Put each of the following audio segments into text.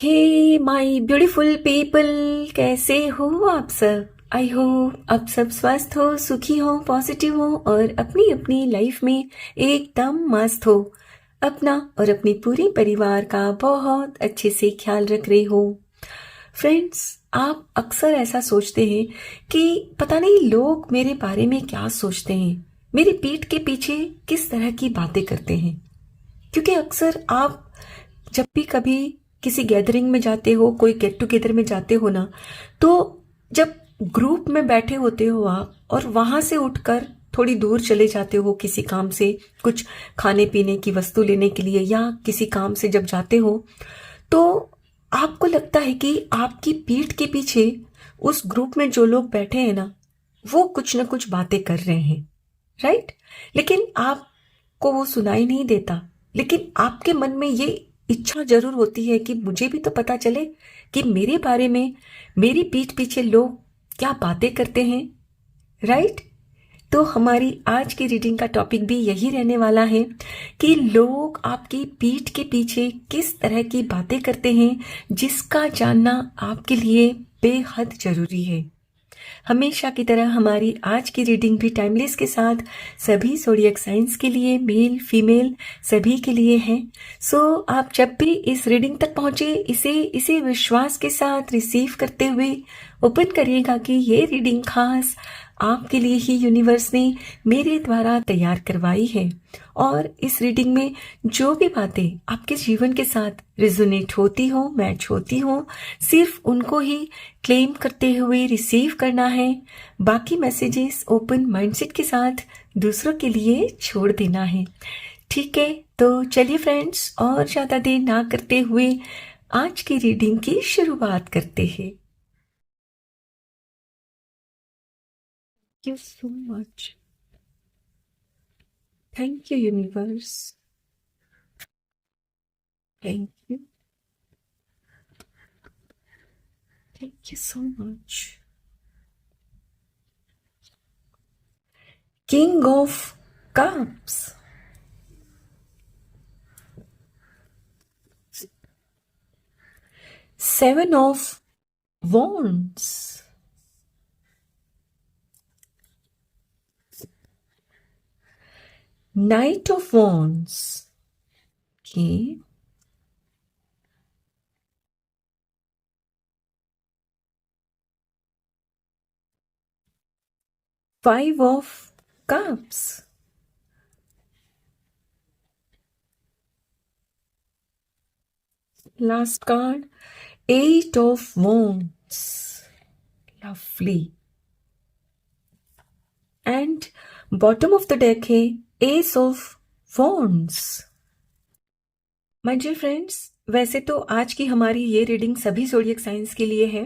Hey my beautiful people, कैसे हो आप सब। आई होप आप सब स्वस्थ हो, सुखी हो, पॉजिटिव हो और अपनी अपनी लाइफ में एकदम मस्त हो। अपना और अपनी पूरी परिवार का बहुत अच्छे से ख्याल रख रहे हो। फ्रेंड्स, आप अक्सर ऐसा सोचते हैं कि पता नहीं लोग मेरे बारे में क्या सोचते हैं, मेरी पीठ के पीछे किस तरह की बातें करते हैं। क्योंकि अक्सर आप जब भी कभी किसी गैदरिंग में जाते हो, कोई गेट टुगेदर में जाते हो ना, तो जब ग्रुप में बैठे होते हो आप और वहां से उठकर थोड़ी दूर चले जाते हो किसी काम से, कुछ खाने पीने की वस्तु लेने के लिए या किसी काम से जब जाते हो, तो आपको लगता है कि आपकी पीठ के पीछे उस ग्रुप में जो लोग बैठे हैं ना, वो कुछ ना कुछ बातें कर रहे हैं, राइट। लेकिन आपको वो सुनाई नहीं देता, लेकिन आपके मन में ये इच्छा जरूर होती है कि मुझे भी तो पता चले कि मेरे बारे में, मेरी पीठ पीछे लोग क्या बातें करते हैं, राइट। तो हमारी आज की रीडिंग का टॉपिक भी यही रहने वाला है कि लोग आपकी पीठ के पीछे किस तरह की बातें करते हैं, जिसका जानना आपके लिए बेहद जरूरी है। हमेशा की तरह हमारी आज की रीडिंग भी टाइमलेस के साथ सभी ज़ोडिएक साइंस के लिए, मेल फीमेल सभी के लिए है। सो आप जब भी इस रीडिंग तक पहुंचे, इसे विश्वास के साथ रिसीव करते हुए ओपन करिएगा कि ये रीडिंग खास आपके लिए ही यूनिवर्स ने मेरे द्वारा तैयार करवाई है। और इस रीडिंग में जो भी बातें आपके जीवन के साथ रिजोनेट होती हो, मैच होती हो, सिर्फ उनको ही क्लेम करते हुए रिसीव करना है। बाकी मैसेजेस ओपन माइंडसेट के साथ दूसरों के लिए छोड़ देना है। ठीक है, तो चलिए फ्रेंड्स, और ज्यादा देर ना करते हुए आज की रीडिंग की शुरुआत करते हैं। Thank you so much. Thank you, universe. Thank you. Thank you so much. King of Cups. Seven of Wands. Knight of Wands. Okay. Five of Cups. Last card, Eight of Wands. Lovely. And bottom of the deck है Ace of Wands. My dear friends, वैसे तो आज की हमारी ये reading सभी zodiac science के लिए है,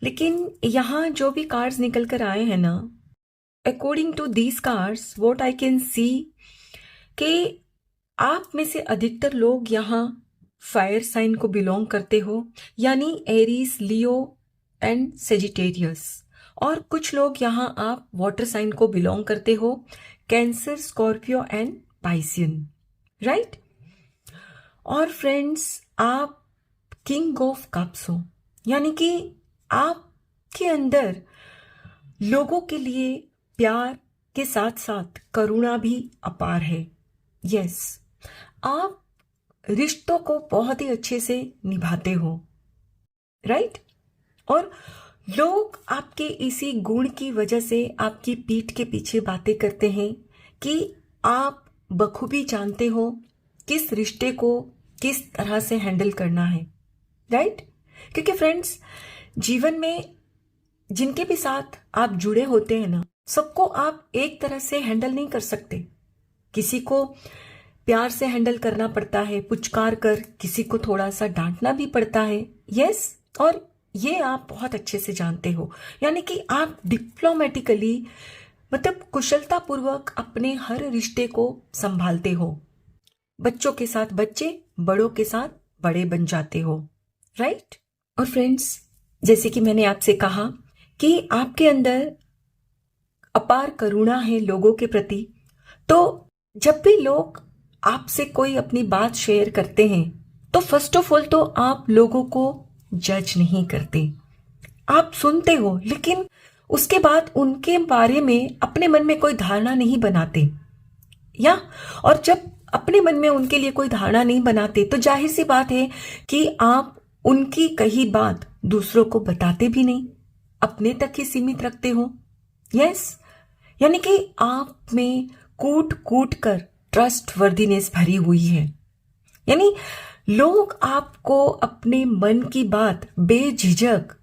लेकिन यहाँ जो भी कार्ड्स निकल कर आए हैं ना, according to these cards what I can see कि आप में से अधिकतर लोग यहाँ फायर साइन को बिलोंग करते हो, यानी एरीज, लियो एंड सेजिटेरियस। और कुछ लोग यहाँ आप वाटर साइन को बिलोंग करते हो, cancer, Scorpio and Piscean, right. और फ्रेंड्स, आप किंग ऑफ कप्स हो, यानी कि आपके अंदर लोगों के लिए प्यार के साथ साथ करुणा भी अपार है। यस, आप रिश्तों को बहुत ही अच्छे से निभाते हो, राइट। और लोग आपके इसी गुण की वजह से आपकी पीठ के पीछे बातें करते हैं कि आप बखूबी जानते हो किस रिश्ते को किस तरह से हैंडल करना है, राइट। क्योंकि फ्रेंड्स, जीवन में जिनके भी साथ आप जुड़े होते हैं ना, सबको आप एक तरह से हैंडल नहीं कर सकते। किसी को प्यार से हैंडल करना पड़ता है, पुचकार कर, किसी को थोड़ा सा डांटना भी पड़ता है। यस, और ये आप बहुत अच्छे से जानते हो, यानी कि आप डिप्लोमेटिकली, मतलब कुशलता पूर्वक अपने हर रिश्ते को संभालते हो। बच्चों के साथ बच्चे, बड़ों के साथ बड़े बन जाते हो, राइट। और फ्रेंड्स, जैसे कि मैंने आपसे कहा कि आपके अंदर अपार करुणा है लोगों के प्रति, तो जब भी लोग आपसे कोई अपनी बात शेयर करते हैं तो फर्स्ट ऑफ ऑल तो आप लोगों को जज नहीं करते, आप सुनते हो, लेकिन उसके बाद उनके बारे में अपने मन में कोई धारणा नहीं बनाते, या और जब अपने मन में उनके लिए कोई धारणा नहीं बनाते तो जाहिर सी बात है कि आप उनकी कही बात दूसरों को बताते भी नहीं, अपने तक ही सीमित रखते हो। यस, यानी कि आप में कूट कूट कर ट्रस्ट वर्दीनेस भरी हुई है, यानी लोग आपको अपने मन की बात बेझिझक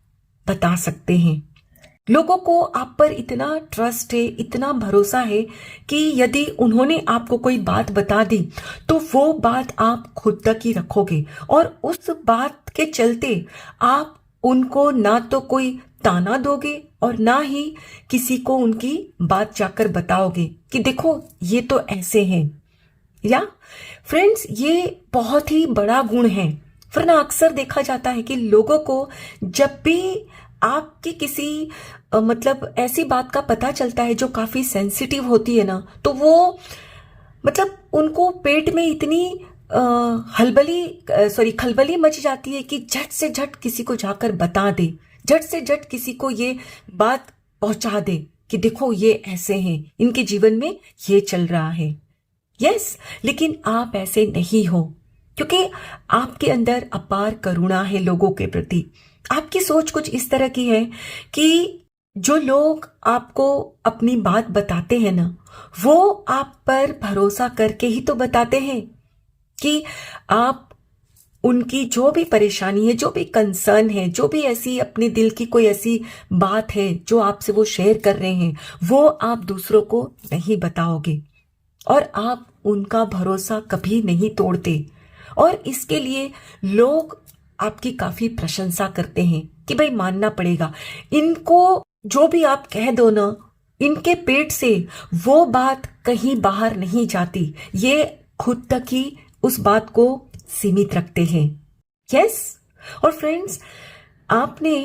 बता सकते हैं। लोगों को आप पर इतना ट्रस्ट है, इतना भरोसा है कि यदि उन्होंने आपको कोई बात बता दी तो वो बात आप खुद तक ही रखोगे, और उस बात के चलते आप उनको ना तो कोई ताना दोगे और ना ही किसी को उनकी बात जाकर बताओगे कि देखो ये तो ऐसे हैं। या फ्रेंड्स, ये बहुत ही बड़ा गुण है, वरना अक्सर देखा जाता है कि लोगों को जब भी आपकी किसी मतलब ऐसी बात का पता चलता है जो काफी सेंसिटिव होती है ना, तो वो मतलब उनको पेट में इतनी खलबली मच जाती है कि झट से झट किसी को जाकर बता दे, झट से झट किसी को ये बात पहुंचा दे कि देखो ये ऐसे हैं, इनके जीवन में ये चल रहा है। यस, लेकिन आप ऐसे नहीं हो, क्योंकि आपके अंदर अपार करुणा है लोगों के प्रति। आपकी सोच कुछ इस तरह की है कि जो लोग आपको अपनी बात बताते हैं ना, वो आप पर भरोसा करके ही तो बताते हैं कि आप उनकी जो भी परेशानी है, जो भी कंसर्न है, जो भी ऐसी अपने दिल की कोई ऐसी बात है जो आपसे वो शेयर कर रहे हैं, वो आप दूसरों को नहीं बताओगे, और आप उनका भरोसा कभी नहीं तोड़ते। और इसके लिए लोग आपकी काफी प्रशंसा करते हैं कि भाई मानना पड़ेगा, इनको जो भी आप कह दो ना, इनके पेट से वो बात कहीं बाहर नहीं जाती, ये खुद तक ही उस बात को सीमित रखते हैं। यस, और फ्रेंड्स, आपने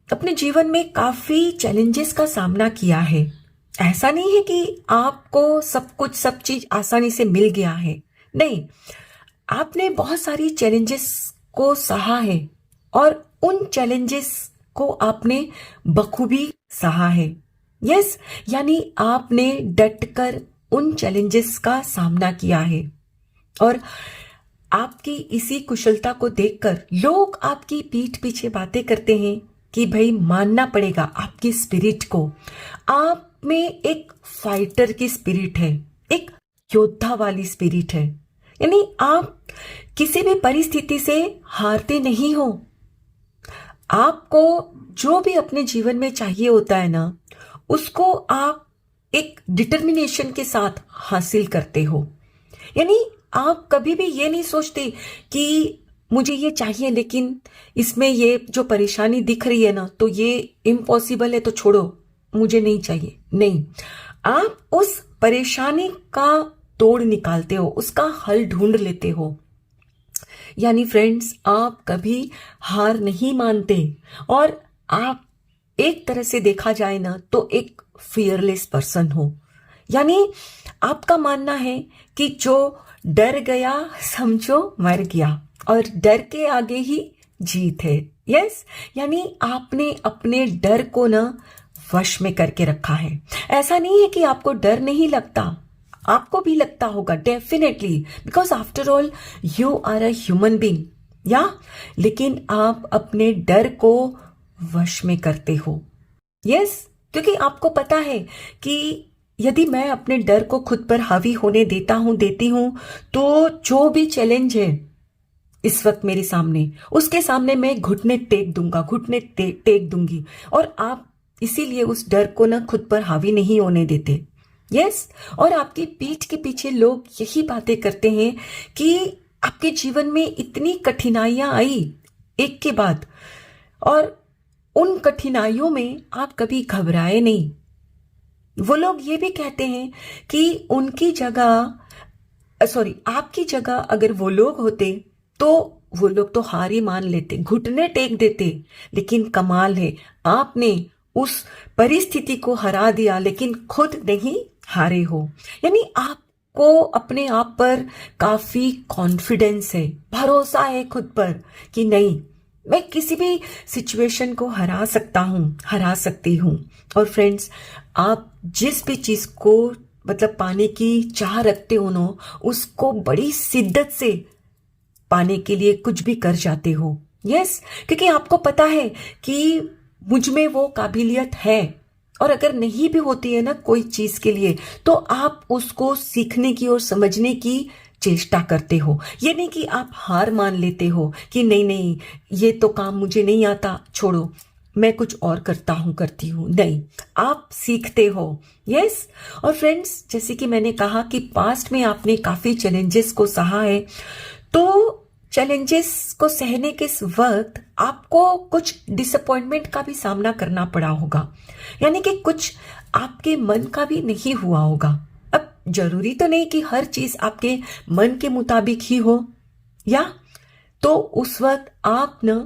अपने जीवन में काफी चैलेंजेस का सामना किया है। ऐसा नहीं है कि आपको सब कुछ सब चीज आसानी से मिल गया है, नहीं, आपने बहुत सारी चैलेंजेस को सहा है, और उन चैलेंजेस को आपने बखूबी सहा है। यस, यानी आपने डटकर उन चैलेंजेस का सामना किया है, और आपकी इसी कुशलता को देखकर लोग आपकी पीठ पीछे बातें करते हैं कि भाई मानना पड़ेगा आपकी स्पिरिट को। आप में एक फाइटर की स्पिरिट है, एक योद्धा वाली स्पिरिट है, यानी आप किसी भी परिस्थिति से हारते नहीं हो। आपको जो भी अपने जीवन में चाहिए होता है ना, उसको आप एक डिटर्मिनेशन के साथ हासिल करते हो। यानी आप कभी भी ये नहीं सोचते कि मुझे ये चाहिए लेकिन इसमें ये जो परेशानी दिख रही है ना, तो ये इम्पॉसिबल है तो छोड़ो, मुझे नहीं चाहिए। नहीं, आप उस परेशानी का तोड़ निकालते हो, उसका हल ढूंढ लेते हो। यानी फ्रेंड्स, आप कभी हार नहीं मानते, और आप एक तरह से देखा जाए ना तो एक फियरलेस पर्सन हो। यानी आपका मानना है कि जो डर गया समझो मर गया, और डर के आगे ही जीत है। यस, यानी आपने अपने डर को ना वश में करके रखा है। ऐसा नहीं है कि आपको डर नहीं लगता, आपको भी लगता होगा definitely, because after all you are a human being, या लेकिन आप अपने डर को वश में करते हो। यस, क्योंकि आपको पता है कि यदि मैं अपने डर को खुद पर हावी होने देती हूं तो जो भी चैलेंज है इस वक्त मेरे सामने, उसके सामने मैं घुटने टेक दूंगा, टेक दूंगी, और आप इसीलिए उस डर को ना खुद पर हावी नहीं होने देते। यस, और आपकी पीठ के पीछे लोग यही बातें करते हैं कि आपके जीवन में इतनी कठिनाइयां आई एक के बाद, और उन कठिनाइयों में आप कभी घबराए नहीं। वो लोग ये भी कहते हैं कि आपकी जगह अगर वो लोग होते तो वो लोग तो हार ही मान लेते, घुटने टेक देते। लेकिन कमाल है, आपने उस परिस्थिति को हरा दिया लेकिन खुद नहीं हारे हो। यानी आप आपको अपने आप पर काफी कॉन्फिडेंस है, भरोसा है खुद पर कि नहीं, मैं किसी भी सिचुएशन को हरा सकता हूं, हरा सकती हूं। और फ्रेंड्स, आप जिस भी चीज को मतलब पाने की चाह रखते हो ना, उसको बड़ी शिद्दत से पाने के लिए कुछ भी कर जाते हो। यस, क्योंकि आपको पता है कि मुझ में वो काबिलियत है, और अगर नहीं भी होती है ना कोई चीज के लिए, तो आप उसको सीखने की और समझने की चेष्टा करते हो। ये नहीं कि आप हार मान लेते हो कि नहीं नहीं, ये तो काम मुझे नहीं आता, छोड़ो, मैं कुछ और करता हूं, करती हूं। नहीं, आप सीखते हो। यस। और फ्रेंड्स, जैसे कि मैंने कहा कि पास्ट में आपने काफी चैलेंजेस को सहा है, तो चैलेंजेस को सहने के इस वक्त आपको कुछ डिसअपॉइंटमेंट का भी सामना करना पड़ा होगा, यानी कि कुछ आपके मन का भी नहीं हुआ होगा। अब जरूरी तो नहीं कि हर चीज आपके मन के मुताबिक ही हो, या तो उस वक्त आप न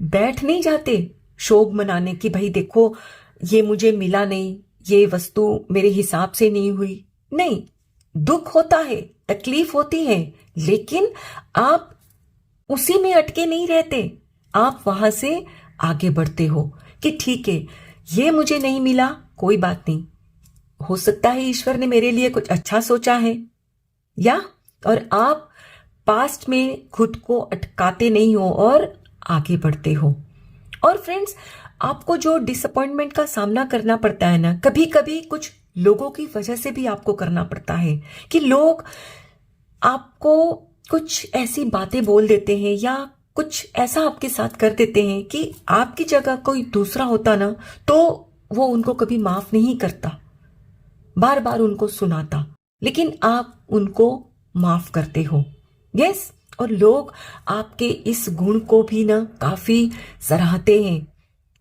बैठ नहीं जाते शोक मनाने की भाई देखो ये मुझे मिला नहीं, ये वस्तु मेरे हिसाब से नहीं हुई। नहीं, दुख होता है, तकलीफ होती है, लेकिन आप उसी में अटके नहीं रहते, आप वहां से आगे बढ़ते हो कि ठीक है, ये मुझे नहीं मिला, कोई बात नहीं, हो सकता है ईश्वर ने मेरे लिए कुछ अच्छा सोचा है, या और आप पास्ट में खुद को अटकाते नहीं हो और आगे बढ़ते हो। और फ्रेंड्स, आपको जो डिसअपॉइंटमेंट का सामना करना पड़ता है ना, कभी कभी कुछ लोगों की वजह से भी आपको करना पड़ता है कि लोग आपको कुछ ऐसी बातें बोल देते हैं या कुछ ऐसा आपके साथ कर देते हैं कि आपकी जगह कोई दूसरा होता ना, तो वो उनको कभी माफ नहीं करता, बार बार उनको सुनाता, लेकिन आप उनको माफ करते हो। यस। और लोग आपके इस गुण को भी ना काफी सराहते हैं,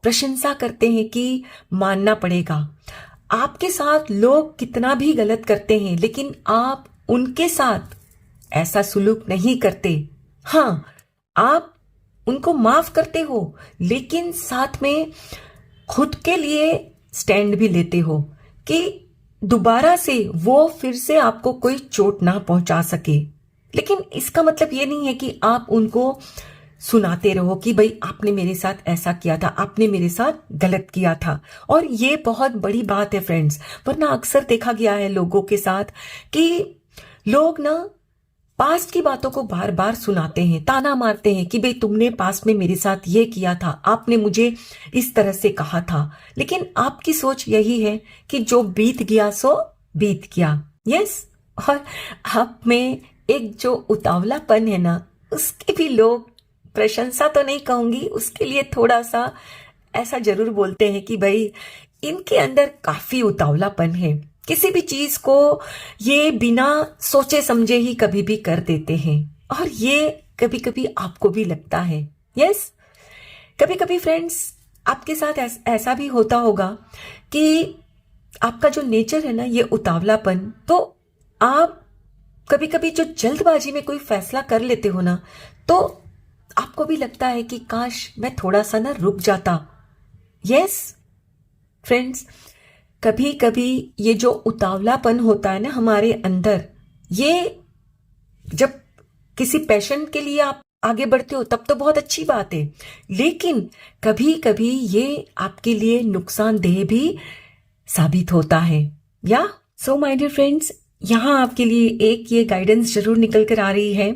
प्रशंसा करते हैं कि मानना पड़ेगा। आपके साथ लोग कितना भी गलत करते हैं, लेकिन आप उनके साथ ऐसा सुलूक नहीं करते। हाँ, आप उनको माफ करते हो, लेकिन साथ में खुद के लिए स्टैंड भी लेते हो कि दोबारा से वो फिर से आपको कोई चोट ना पहुंचा सके। लेकिन इसका मतलब ये नहीं है कि आप उनको सुनाते रहो कि भाई आपने मेरे साथ ऐसा किया था, आपने मेरे साथ गलत किया था। और ये बहुत बड़ी बात है फ्रेंड्स, वरना अक्सर देखा गया है लोगों के साथ कि लोग ना पास्ट की बातों को बार बार सुनाते हैं, ताना मारते हैं कि भाई तुमने पास्ट में मेरे साथ ये किया था, आपने मुझे इस तरह से कहा था। लेकिन आपकी सोच यही है कि जो बीत गया सो बीत गया। यस। और आप में एक जो उतावलापन है ना, उसकी भी लोग प्रशंसा तो नहीं कहूंगी, उसके लिए थोड़ा सा ऐसा जरूर बोलते हैं कि भाई इनके अंदर काफी उतावलापन है, किसी भी चीज को ये बिना सोचे समझे ही कभी भी कर देते हैं। और ये कभी कभी आपको भी लगता है। यस। कभी कभी फ्रेंड्स, आपके साथ ऐसा भी होता होगा कि आपका जो नेचर है ना, ये उतावलापन, तो आप कभी कभी जो जल्दबाजी में कोई फैसला कर लेते हो ना, तो आपको भी लगता है कि काश मैं थोड़ा सा ना रुक जाता। यस फ्रेंड्स, कभी कभी ये जो उतावलापन होता है ना हमारे अंदर, ये जब किसी पैशन के लिए आप आगे बढ़ते हो तब तो बहुत अच्छी बात है, लेकिन कभी कभी ये आपके लिए नुकसानदेह भी साबित होता है। या सो माय डियर फ्रेंड्स, यहाँ आपके लिए एक ये गाइडेंस जरूर निकल कर आ रही है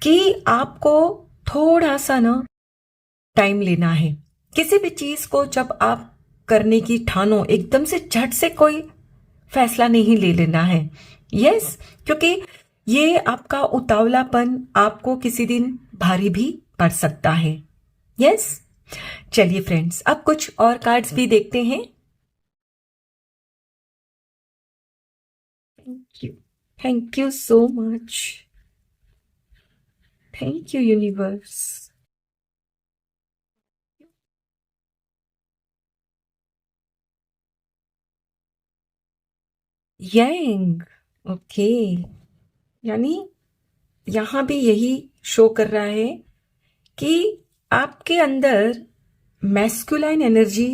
कि आपको थोड़ा सा ना टाइम लेना है। किसी भी चीज को जब आप करने की ठानो, एकदम से झट से कोई फैसला नहीं ले लेना है। यस, क्योंकि ये आपका उतावलापन आपको किसी दिन भारी भी पड़ सकता है। यस। चलिए फ्रेंड्स, अब कुछ और कार्ड्स भी देखते हैं। Thank you so much, thank you universe. Yang, okay, यानी यहां भी यही शो कर रहा है कि आपके अंदर मैस्कुलाइन एनर्जी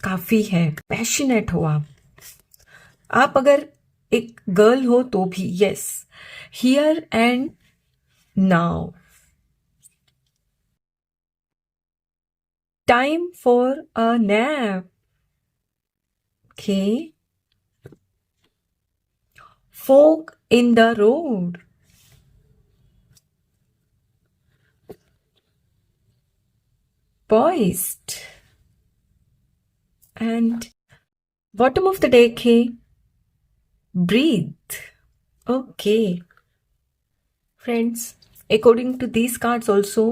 काफी है, पैशनेट हो आप अगर एक गर्ल हो तो भी, yes, here and now, time for a nap, okay, fork in the road, poised, and bottom of the deck है breathe. Okay, friends, according to these cards also,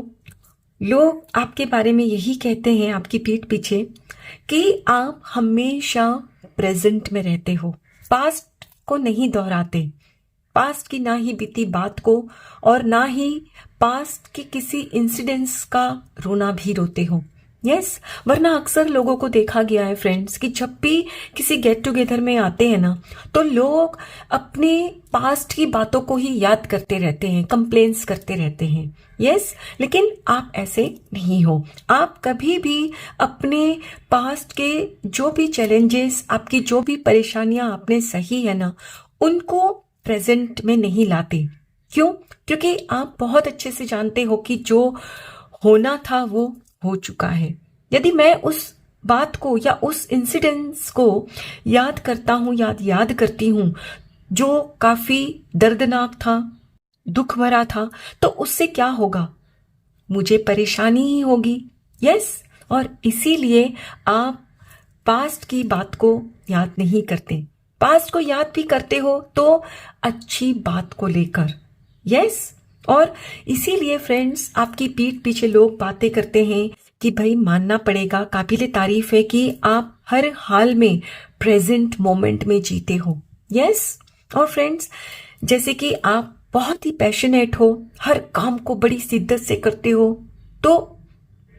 लोग आपके बारे में यही कहते हैं आपकी पीठ पीछे कि आप हमेशा प्रेजेंट में रहते हो, पास्ट को नहीं दोहराते, पास्ट की ना ही बीती बात को और ना ही पास्ट के किसी इंसिडेंट्स का रोना भी रोते हो, यस। वरना अक्सर लोगों को देखा गया है फ्रेंड्स कि जब भी किसी गेट टुगेदर में आते हैं ना, तो लोग अपने पास्ट की बातों को ही याद करते रहते हैं, कंप्लेंट्स करते रहते हैं, यस। लेकिन आप ऐसे नहीं हो, आप कभी भी अपने पास्ट के जो भी चैलेंजेस, आपकी जो भी परेशानियां आपने सही है ना, उनको प्रेजेंट में नहीं लाते। क्यों? क्योंकि आप बहुत अच्छे से जानते हो कि जो होना था वो हो चुका है। यदि मैं उस बात को या उस इंसिडेंट्स को याद करता हूं, याद करती हूं, जो काफी दर्दनाक था, दुख भरा था, तो उससे क्या होगा? मुझे परेशानी ही होगी, यस। और इसीलिए आप पास्ट की बात को याद नहीं करते। पास्ट को याद भी करते हो तो अच्छी बात को लेकर, यस। और इसीलिए फ्रेंड्स, आपकी पीठ पीछे लोग बातें करते हैं कि भाई मानना पड़ेगा, काबिले तारीफ है कि आप हर हाल में प्रेजेंट मोमेंट में जीते हो, यस। और फ्रेंड्स, जैसे कि आप बहुत ही पैशनेट हो, हर काम को बड़ी शिद्दत से करते हो, तो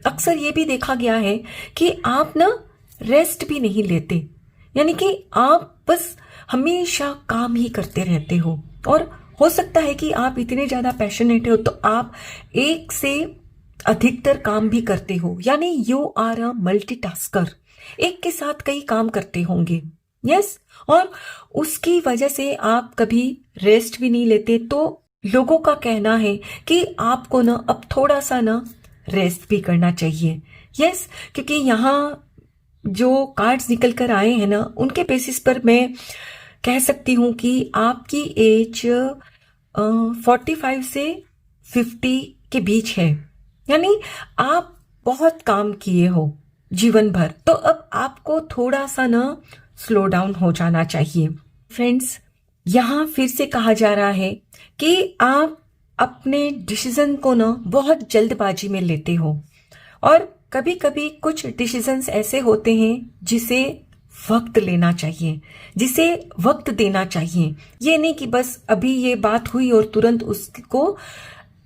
अक्सर ये भी देखा गया है कि आप ना रेस्ट भी नहीं लेते, यानी कि आप बस हमेशा काम ही करते रहते हो। और हो सकता है कि आप इतने ज्यादा पैशनेट हो तो आप एक से अधिकतर काम भी करते हो, यानी यू आर अ मल्टीटास्कर, एक के साथ कई काम करते होंगे, यस। और उसकी वजह से आप कभी रेस्ट भी नहीं लेते। तो लोगों का कहना है कि आपको ना अब थोड़ा सा ना रेस्ट भी करना चाहिए, यस। क्योंकि यहाँ जो कार्ड्स निकल कर आए हैं ना, उनके बेसिस पर मैं कह सकती हूँ कि आपकी एज 45 से 50 के बीच है, यानी आप बहुत काम किए हो जीवन भर, तो अब आपको थोड़ा सा ना स्लो डाउन हो जाना चाहिए। फ्रेंड्स, यहाँ फिर से कहा जा रहा है कि आप अपने डिसीजन को ना बहुत जल्दबाजी में लेते हो, और कभी कभी कुछ डिसीजंस ऐसे होते हैं जिसे वक्त लेना चाहिए, जिसे वक्त देना चाहिए। ये नहीं कि बस अभी ये बात हुई और तुरंत उसको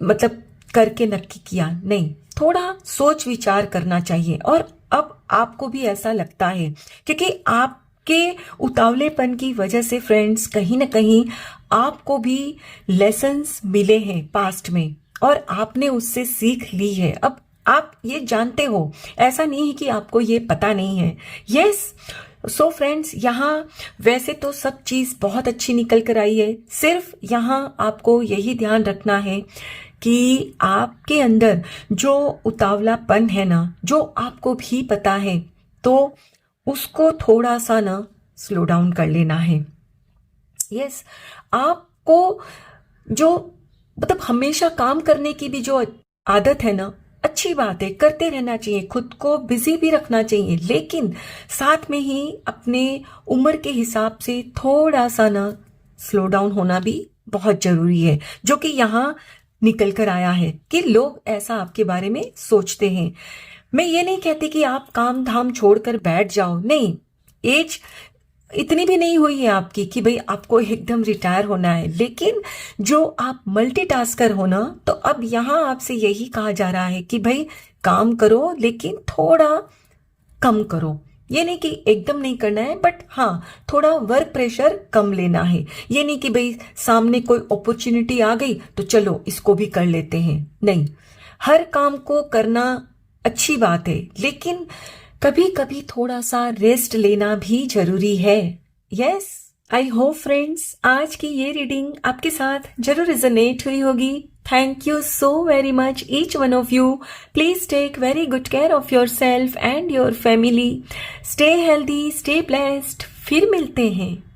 मतलब करके नक्की किया, नहीं, थोड़ा सोच विचार करना चाहिए। और अब आपको भी ऐसा लगता है क्योंकि आपके उतावलेपन की वजह से फ्रेंड्स, कहीं ना कहीं आपको भी लेसन्स मिले हैं पास्ट में और आपने उससे सीख ली है। अब आप ये जानते हो, ऐसा नहीं है कि आपको ये पता नहीं है, यस। सो फ्रेंड्स, यहाँ वैसे तो सब चीज बहुत अच्छी निकल कर आई है, सिर्फ यहाँ आपको यही ध्यान रखना है कि आपके अंदर जो उतावलापन है ना, जो आपको भी पता है, तो उसको थोड़ा सा ना स्लो डाउन कर लेना है, यस। आपको जो मतलब हमेशा काम करने की भी जो आदत है ना, अच्छी बात है, करते रहना चाहिए, खुद को बिजी भी रखना चाहिए, लेकिन साथ में ही अपने उम्र के हिसाब से थोड़ा सा ना स्लो डाउन होना भी बहुत जरूरी है, जो कि यहाँ निकल कर आया है कि लोग ऐसा आपके बारे में सोचते हैं। मैं ये नहीं कहती कि आप काम धाम छोड़कर बैठ जाओ, नहीं, एज इतनी भी नहीं हुई है आपकी कि भाई आपको एकदम रिटायर होना है, लेकिन जो आप मल्टीटास्कर हो ना, तो अब यहाँ आपसे यही कहा जा रहा है कि भाई काम करो, लेकिन थोड़ा कम करो। ये नहीं कि एकदम नहीं करना है, बट हाँ, थोड़ा वर्क प्रेशर कम लेना है। ये नहीं कि भाई सामने कोई अपॉर्चुनिटी आ गई तो चलो इसको भी कर लेते हैं, नहीं। हर काम को करना अच्छी बात है, लेकिन कभी कभी थोड़ा सा रेस्ट लेना भी जरूरी है, यस। आई होप फ्रेंड्स आज की ये रीडिंग आपके साथ जरूर रिजोनेट हुई होगी। Thank you so very much each one of you. Please take very good care of yourself and your family. Stay healthy, stay blessed. फिर मिलते हैं।